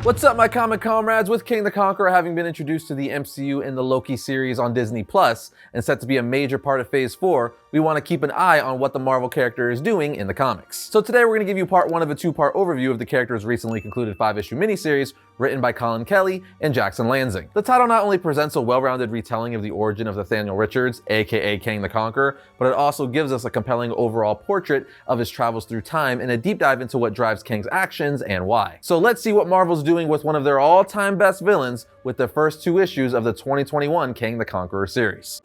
What's up, my comic comrades? With Kang the Conqueror having been introduced to the MCU in the Loki series on Disney Plus and set to be a major part of Phase 4, we want to keep an eye on what the Marvel character is doing in the comics. So today we're going to give you part 1 of a 2-part overview of the character's recently concluded 5-issue miniseries written by Colin Kelly and Jackson Lansing. The title not only presents a well-rounded retelling of the origin of Nathaniel Richards, aka Kang the Conqueror, but it also gives us a compelling overall portrait of his travels through time and a deep dive into what drives Kang's actions and why. So let's see what Marvel's doing with one of their all-time best villains with the first 2 issues of the 2021 Kang the Conqueror series.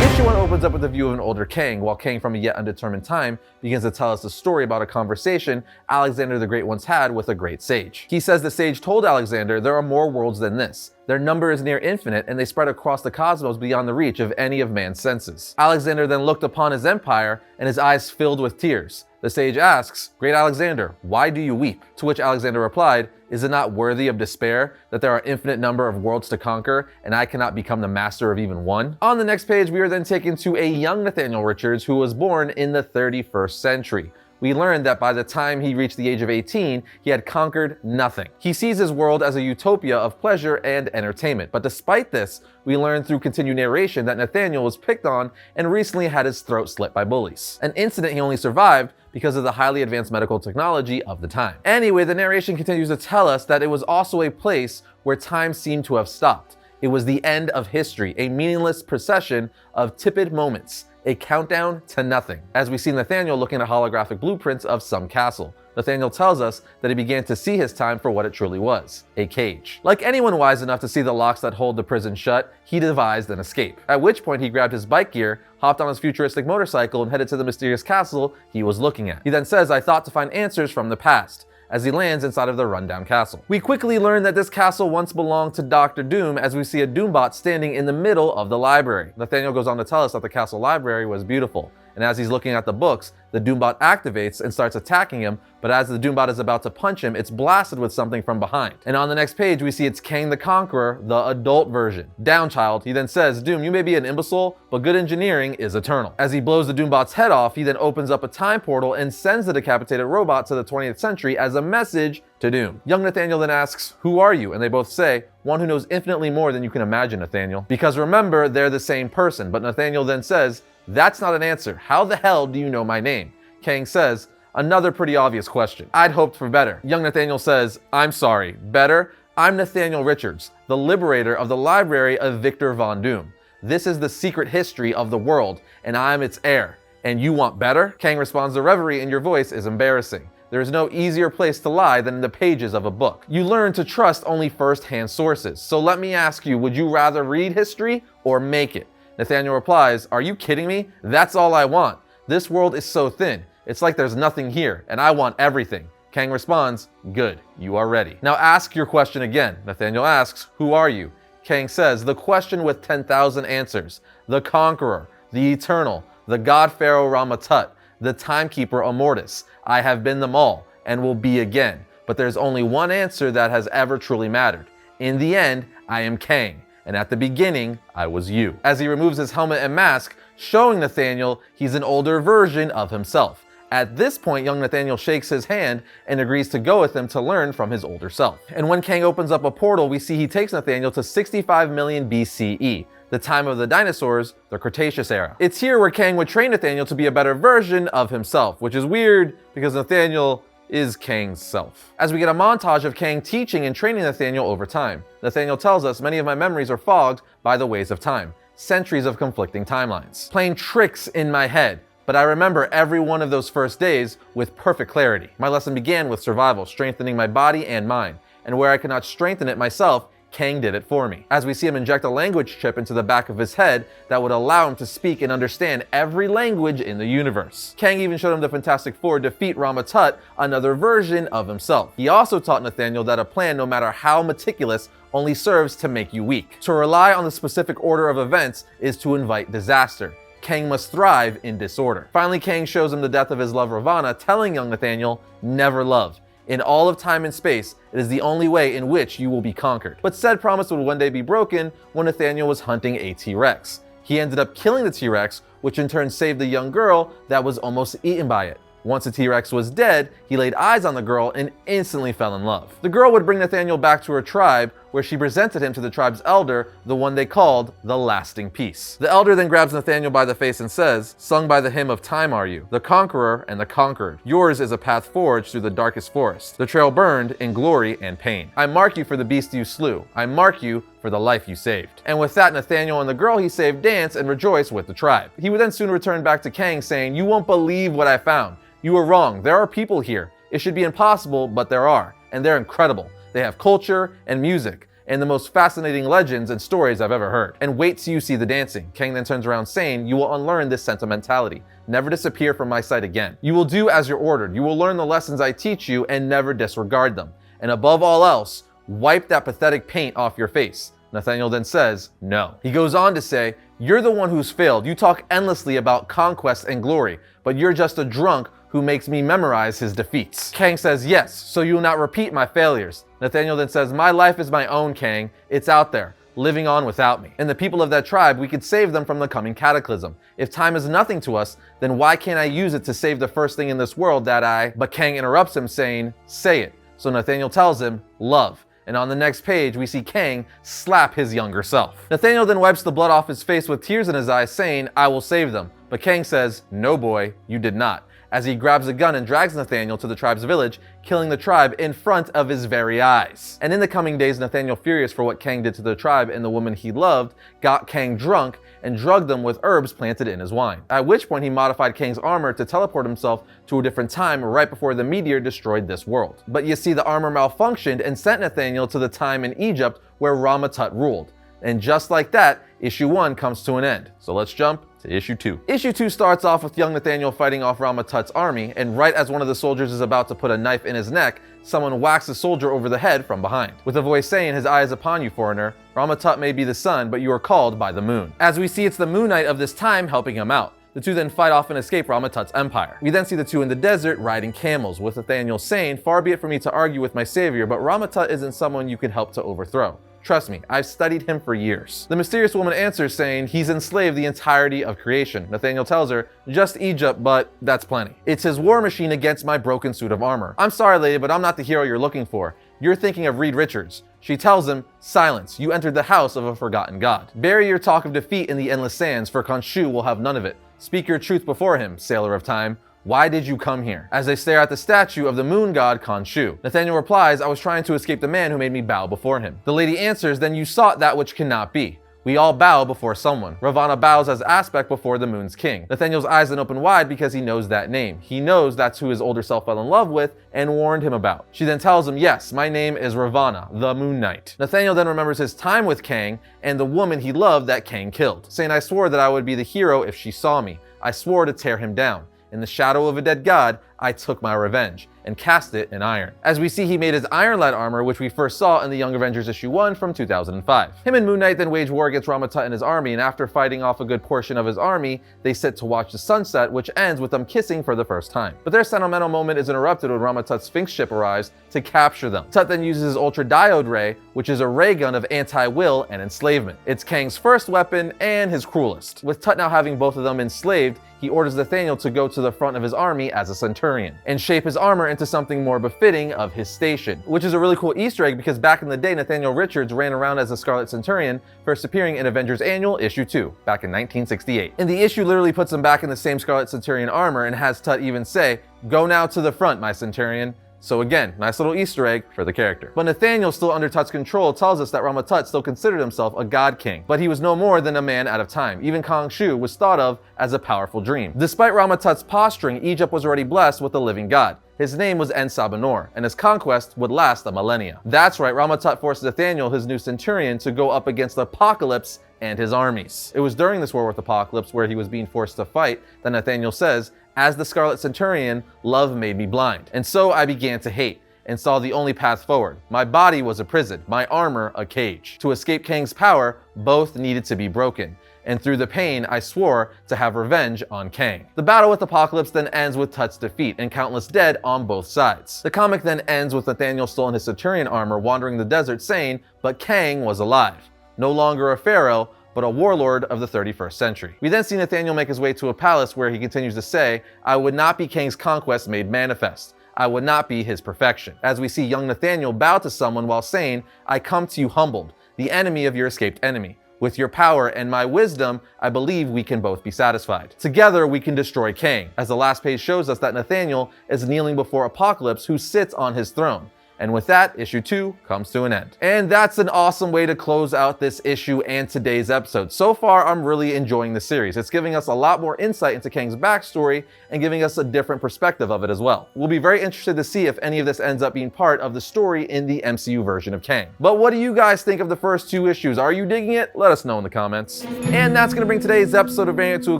Issue 1 opens up with the view of an older Kang, while Kang from a yet undetermined time begins to tell us a story about a conversation Alexander the Great once had with a great sage. He says the sage told Alexander there are more worlds than this. Their number is near infinite and they spread across the cosmos beyond the reach of any of man's senses. Alexander then looked upon his empire and his eyes filled with tears. The sage asks, "Great Alexander, why do you weep?" To which Alexander replied, "Is it not worthy of despair that there are infinite number of worlds to conquer and I cannot become the master of even one?" On the next page, we are then taken to a young Nathaniel Richards who was born in the 31st century. We learned that by the time he reached the age of 18, he had conquered nothing. He sees his world as a utopia of pleasure and entertainment. But despite this, we learn through continued narration that Nathaniel was picked on and recently had his throat slit by bullies. An incident he only survived because of the highly advanced medical technology of the time. Anyway, the narration continues to tell us that it was also a place where time seemed to have stopped. It was the end of history, a meaningless procession of tepid moments, a countdown to nothing. As we see Nathaniel looking at holographic blueprints of some castle, Nathaniel tells us that he began to see his time for what it truly was, a cage. Like anyone wise enough to see the locks that hold the prison shut, he devised an escape. At which point he grabbed his bike gear, hopped on his futuristic motorcycle and headed to the mysterious castle he was looking at. He then says, "I thought to find answers from the past," as he lands inside of the rundown castle. We quickly learn that this castle once belonged to Dr. Doom, as we see a Doombot standing in the middle of the library. Nathaniel goes on to tell us that the castle library was beautiful, and as he's looking at the books, the Doombot activates and starts attacking him, but as the Doombot is about to punch him, it's blasted with something from behind. And on the next page, we see it's Kang the Conqueror, the adult version. "Down, child," he then says, "Doom, you may be an imbecile, but good engineering is eternal." As he blows the Doombot's head off, he then opens up a time portal and sends the decapitated robot to the 20th century as a message to Doom. Young Nathaniel then asks, "Who are you?" And they both say, "One who knows infinitely more than you can imagine, Nathaniel." Because remember, they're the same person, but Nathaniel then says, "That's not an answer. How the hell do you know my name?" Kang says, "Another pretty obvious question. I'd hoped for better." Young Nathaniel says, "I'm sorry. Better? I'm Nathaniel Richards, the liberator of the library of Victor Von Doom. This is the secret history of the world, and I'm its heir. And you want better?" Kang responds, "The reverie in your voice is embarrassing. There is no easier place to lie than in the pages of a book. You learn to trust only first-hand sources. So let me ask you, would you rather read history or make it?" Nathaniel replies, "Are you kidding me? That's all I want. This world is so thin. It's like there's nothing here, and I want everything." Kang responds, "Good, you are ready. Now ask your question again." Nathaniel asks, "Who are you?" Kang says, "The question with 10,000 answers. The Conqueror, the Eternal, the God Pharaoh Ramatut, the Timekeeper Immortus. I have been them all, and will be again. But there's only one answer that has ever truly mattered. In the end, I am Kang, and at the beginning, I was you." As he removes his helmet and mask, showing Nathaniel he's an older version of himself. At this point, young Nathaniel shakes his hand and agrees to go with him to learn from his older self. And when Kang opens up a portal, we see he takes Nathaniel to 65 million BCE, the time of the dinosaurs, the Cretaceous era. It's here where Kang would train Nathaniel to be a better version of himself, which is weird because Nathaniel is Kang's self. As we get a montage of Kang teaching and training Nathaniel over time. Nathaniel tells us, "Many of my memories are fogged by the ways of time, centuries of conflicting timelines, playing tricks in my head. But I remember every one of those first days with perfect clarity. My lesson began with survival, strengthening my body and mind. And where I could not strengthen it myself, Kang did it for me." As we see him inject a language chip into the back of his head that would allow him to speak and understand every language in the universe. Kang even showed him the Fantastic Four defeat Ramatut, another version of himself. He also taught Nathaniel that a plan, no matter how meticulous, only serves to make you weak. To rely on the specific order of events is to invite disaster. Kang must thrive in disorder. Finally, Kang shows him the death of his love Ravana, telling young Nathaniel, "Never love. In all of time and space, it is the only way in which you will be conquered." But said promise would one day be broken when Nathaniel was hunting a T-Rex. He ended up killing the T-Rex, which in turn saved the young girl that was almost eaten by it. Once the T-Rex was dead, he laid eyes on the girl and instantly fell in love. The girl would bring Nathaniel back to her tribe, where she presented him to the tribe's elder, the one they called the Lasting Peace. The elder then grabs Nathaniel by the face and says, "Sung by the hymn of time are you, the conqueror and the conquered. Yours is a path forged through the darkest forest, the trail burned in glory and pain. I mark you for the beast you slew. I mark you for the life you saved." And with that, Nathaniel and the girl he saved dance and rejoice with the tribe. He would then soon return back to Kang saying, "You won't believe what I found. You were wrong. There are people here. It should be impossible, but there are. And they're incredible. They have culture and music and the most fascinating legends and stories I've ever heard. And wait till you see the dancing." Kang then turns around saying, "You will unlearn this sentimentality. Never disappear from my sight again. You will do as you're ordered. You will learn the lessons I teach you and never disregard them. And above all else, wipe that pathetic paint off your face." Nathaniel then says, "No." He goes on to say, "You're the one who's failed. You talk endlessly about conquest and glory, but you're just a drunk who makes me memorize his defeats." Kang says, "Yes, so you will not repeat my failures." Nathaniel then says, "My life is my own, Kang. It's out there, living on without me. And the people of that tribe, we could save them from the coming cataclysm. If time is nothing to us, then why can't I use it to save the first thing in this world that I..." But Kang interrupts him saying, "Say it." So Nathaniel tells him, "Love." And on the next page, we see Kang slap his younger self. Nathaniel then wipes the blood off his face with tears in his eyes, saying, "I will save them." But Kang says, "No, boy, you did not," as he grabs a gun and drags Nathaniel to the tribe's village, killing the tribe in front of his very eyes. And in the coming days, Nathaniel, furious for what Kang did to the tribe and the woman he loved, got Kang drunk and drugged them with herbs planted in his wine. At which point he modified Kang's armor to teleport himself to a different time right before the meteor destroyed this world. But you see, the armor malfunctioned and sent Nathaniel to the time in Egypt where Rama-Tut ruled. And just like that, issue 1 comes to an end. So let's jump to issue 2. Issue 2 starts off with young Nathaniel fighting off Rama-Tut's army, and right as one of the soldiers is about to put a knife in his neck, someone whacks the soldier over the head from behind, with a voice saying, "His eye is upon you, foreigner. Rama-Tut may be the sun, but you are called by the moon." As we see, it's the Moon Knight of this time helping him out. The two then fight off and escape Rama-Tut's empire. We then see the two in the desert riding camels, with Nathaniel saying, "Far be it from me to argue with my savior, but Rama-Tut isn't someone you could help to overthrow. Trust me, I've studied him for years." The mysterious woman answers saying, "He's enslaved the entirety of creation." Nathaniel tells her, "Just Egypt, but that's plenty. It's his war machine against my broken suit of armor. I'm sorry, lady, but I'm not the hero you're looking for. You're thinking of Reed Richards." She tells him, "Silence, you entered the house of a forgotten god. Bury your talk of defeat in the endless sands, for Khonshu will have none of it. Speak your truth before him, sailor of time. Why did you come here?" As they stare at the statue of the moon god Khonshu. Nathaniel replies, "I was trying to escape the man who made me bow before him." The lady answers, "Then you sought that which cannot be. We all bow before someone. Ravana bows as aspect before the moon's king." Nathaniel's eyes then open wide because he knows that name. He knows that's who his older self fell in love with and warned him about. She then tells him, "Yes, my name is Ravana, the Moon Knight." Nathaniel then remembers his time with Kang and the woman he loved that Kang killed, saying, "I swore that I would be the hero if she saw me. I swore to tear him down. In the shadow of a dead god, I took my revenge and cast it in iron." As we see, he made his iron-led armor, which we first saw in the Young Avengers issue 1 from 2005. Him and Moon Knight then wage war against Rama-Tut and his army, and after fighting off a good portion of his army, they sit to watch the sunset, which ends with them kissing for the first time. But their sentimental moment is interrupted when Rama-Tut's Sphinx ship arrives to capture them. Tut then uses his Ultra Diode Ray, which is a ray gun of anti-will and enslavement. It's Kang's first weapon and his cruelest. With Tut now having both of them enslaved, he orders Nathaniel to go to the front of his army as a centurion and shape his armor into something more befitting of his station, which is a really cool Easter egg because back in the day, Nathaniel Richards ran around as a Scarlet Centurion, first appearing in Avengers Annual issue 2 back in 1968. And the issue literally puts him back in the same Scarlet Centurion armor and has Tut even say, "Go now to the front, my Centurion." So again, nice little Easter egg for the character. But Nathaniel, still under Tut's control, tells us that Rama-Tut still considered himself a god king, but he was no more than a man out of time. Even Khonshu was thought of as a powerful dream. Despite Rama-Tut's posturing, Egypt was already blessed with a living god. His name was En-Sabanor, and his conquest would last a millennia. That's right, Rama-Tut forced Nathaniel, his new centurion, to go up against Apocalypse and his armies. It was during this war with Apocalypse, where he was being forced to fight, that Nathaniel says, "As the Scarlet Centurion, love made me blind. And so I began to hate, and saw the only path forward. My body was a prison, my armor a cage. To escape Kang's power, both needed to be broken. And through the pain, I swore to have revenge on Kang." The battle with Apocalypse then ends with Tut's defeat and countless dead on both sides. The comic then ends with Nathaniel still in his Centurion armor wandering the desert saying, "But Kang was alive. No longer a pharaoh, but a warlord of the 31st century. We then see Nathaniel make his way to a palace where he continues to say, "I would not be Kang's conquest made manifest. I would not be his perfection." As we see young Nathaniel bow to someone while saying, "I come to you humbled, the enemy of your escaped enemy. With your power and my wisdom, I believe we can both be satisfied. Together we can destroy Kang," as the last page shows us that Nathaniel is kneeling before Apocalypse, who sits on his throne. And with that, issue 2 comes to an end. And that's an awesome way to close out this issue and today's episode. So far, I'm really enjoying the series. It's giving us a lot more insight into Kang's backstory and giving us a different perspective of it as well. We'll be very interested to see if any of this ends up being part of the story in the MCU version of Kang. But what do you guys think of the first 2 issues? Are you digging it? Let us know in the comments. And that's going to bring today's episode of Variant to a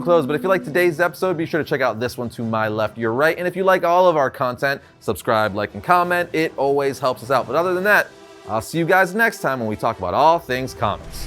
close. But if you like today's episode, be sure to check out this one to my left, your right. And if you like all of our content, subscribe, like, and comment. It always helps us out. But other than that, I'll see you guys next time when we talk about all things comics.